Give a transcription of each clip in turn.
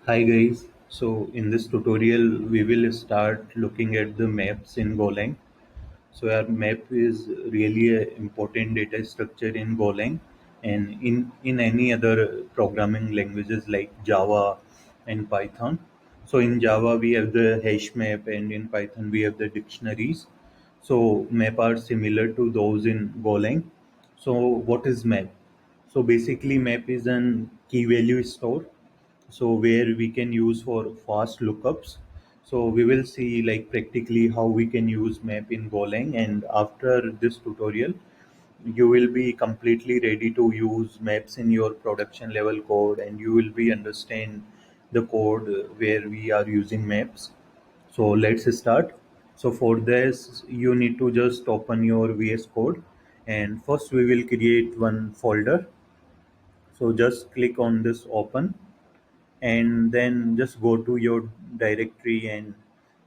Hi guys, so in this tutorial we will start looking at the maps in Golang. So our map is really an important data structure in Golang and in any other programming languages like Java and Python. So in Java we have the hash map and in Python we have the dictionaries. So map are similar to those in Golang. So what is map? So basically map is an key value store, so where we can use for fast lookups. So we will see like practically how we can use map in Golang, and after this tutorial you will be completely ready to use maps in your production level code, and you will be understand the code where we are using maps. So let's start. So for this you need to just open your VS Code, and first we will create one folder. So just click on this open, and then just go to your directory, and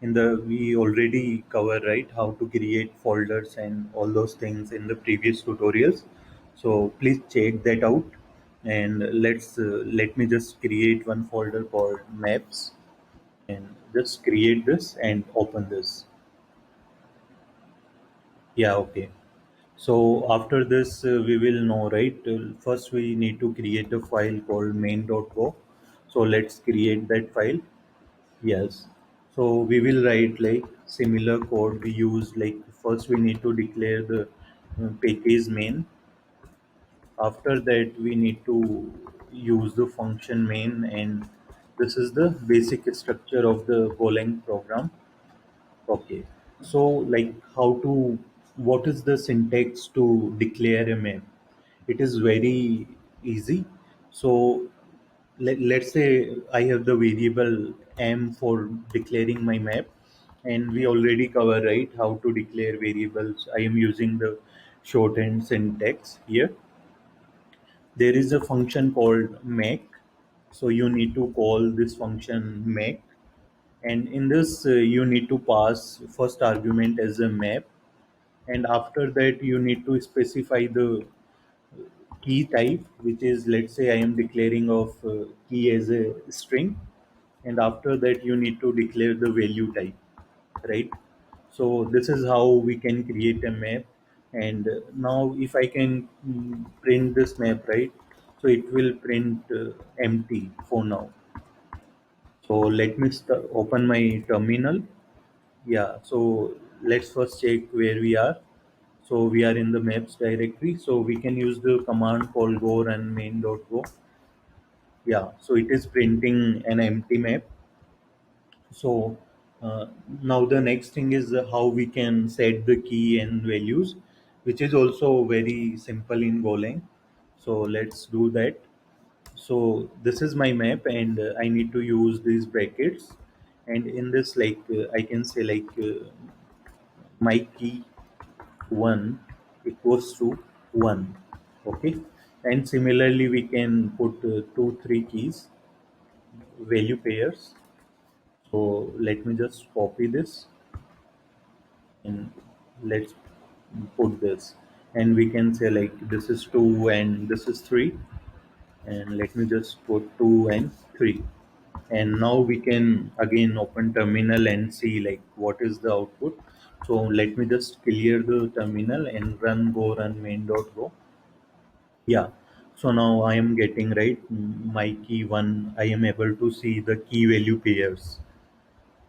in the we already cover right how to create folders and all those things in the previous tutorials. So please check that out, and let me just create one folder called maps, and just create this and open this. Yeah, okay. So after this we will know, right? First we need to create a file called main.go. So let's create that file. Yes. So we will write like similar code we use. Like first we need to declare the package main. After that we need to use the function main, and this is the basic structure of the Golang program. Okay. So like what is the syntax to declare a main? It is very easy. So let's say I have the variable m for declaring my map, and we already cover right how to declare variables. I am using the shorthand syntax here. There is a function called make, so you need to call this function make, and in this you need to pass first argument as a map, and after that you need to specify the key type, which is, let's say I am declaring of key as a string, and after that you need to declare the value type, right? So this is how we can create a map. And now if I can print this map, right? So it will print empty for now. So let me open my terminal. Yeah, so let's first check where we are. So we are in the maps directory, so we can use the command called go run main.go. Yeah, so it is printing an empty map. So now the next thing is how we can set the key and values, which is also very simple in Golang. So let's do that. So this is my map, and I need to use these brackets. And in this, like I can say like my key one equals to one. Okay, and similarly we can put two, three keys value pairs. So let me just copy this, and let's put this, and we can say like this is 2 and this is 3, and let me just put 2 and 3. And now we can again open terminal and see like what is the output. So let me just clear the terminal and run go run main.go. Yeah, so now I am getting right my key one. I am able to see the key value pairs.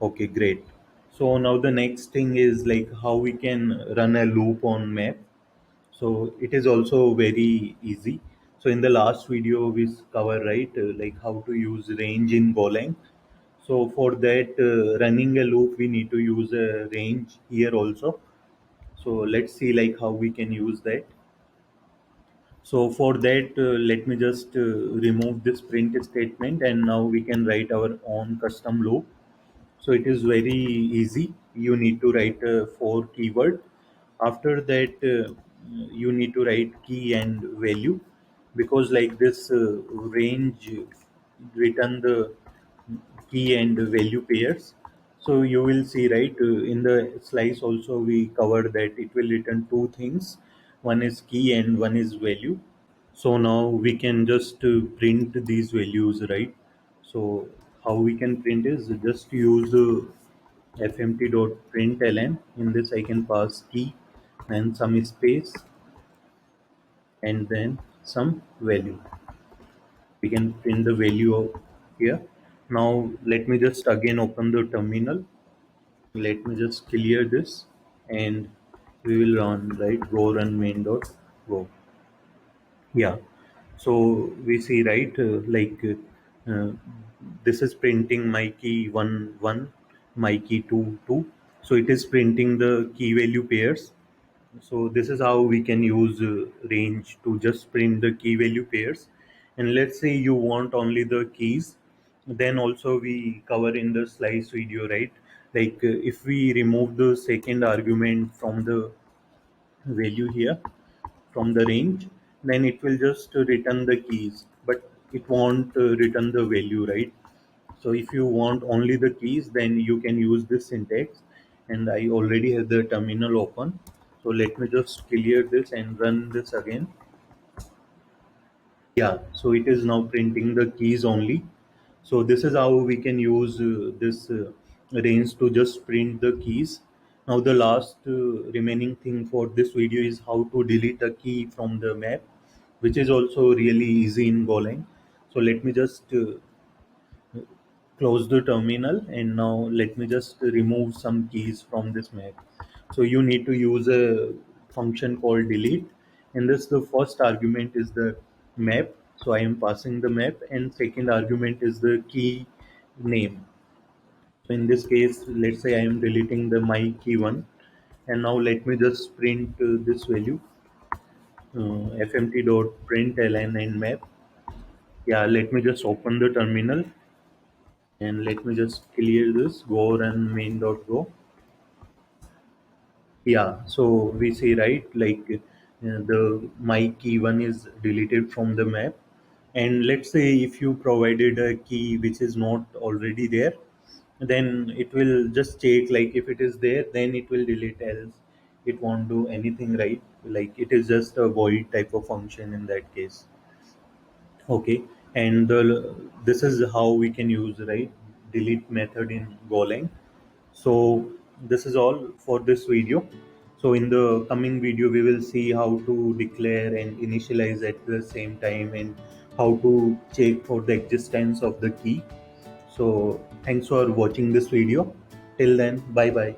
Okay, great. So now the next thing is like how we can run a loop on map. So it is also very easy. So in the last video we covered right like how to use range in Golang. So for that running a loop we need to use a range here also. So let's see like how we can use that. So for that, let me just remove this print statement, and now we can write our own custom loop. So it is very easy. You need to write four keyword. After that, you need to write key and value, because like this range return the key and value pairs. So you will see right in the slice also we covered that it will return two things. One is key and one is value. So now we can just print these values, right? So how we can print is just use fmt.println. In this I can pass key and some space and then some value. We can print the value here. Now let me just again open the terminal. Let me just clear this and we will run, right, go run main.go. Yeah, so we see, right, uh, this is printing my key 1 1, my key 2 2. So it is printing the key value pairs. So this is how we can use range to just print the key value pairs. And let's say you want only the keys, then also we cover in the slice video, right? If we remove the second argument from the value here, from the range, then it will just return the keys, but it won't return the value, right? So if you want only the keys, then you can use this syntax. And I already have the terminal open. So let me just clear this and run this again. Yeah, so it is now printing the keys only. So this is how we can use this range to just print the keys. Now the last remaining thing for this video is how to delete a key from the map, which is also really easy in Golang. So let me just close the terminal, and now let me just remove some keys from this map. So you need to use a function called delete. In this, the first argument is the map, so I am passing the map, and second argument is the key name. So in this case, let's say I am deleting the my key one, and now let me just print this value, fmt.println and map. Yeah, let me just open the terminal and let me just clear this, go run main.go. Yeah, so we see, right, the my key one is deleted from the map. And let's say if you provided a key which is not already there, then it will just check, like if it is there, then it will delete, else it won't do anything, right? Like it is just a void type of function in that case. Okay, and this is how we can use, right, delete method in Golang. So this is all for this video. So in the coming video, we will see how to declare and initialize at the same time, and how to check for the existence of the key. So thanks for watching this video. Till then, bye bye.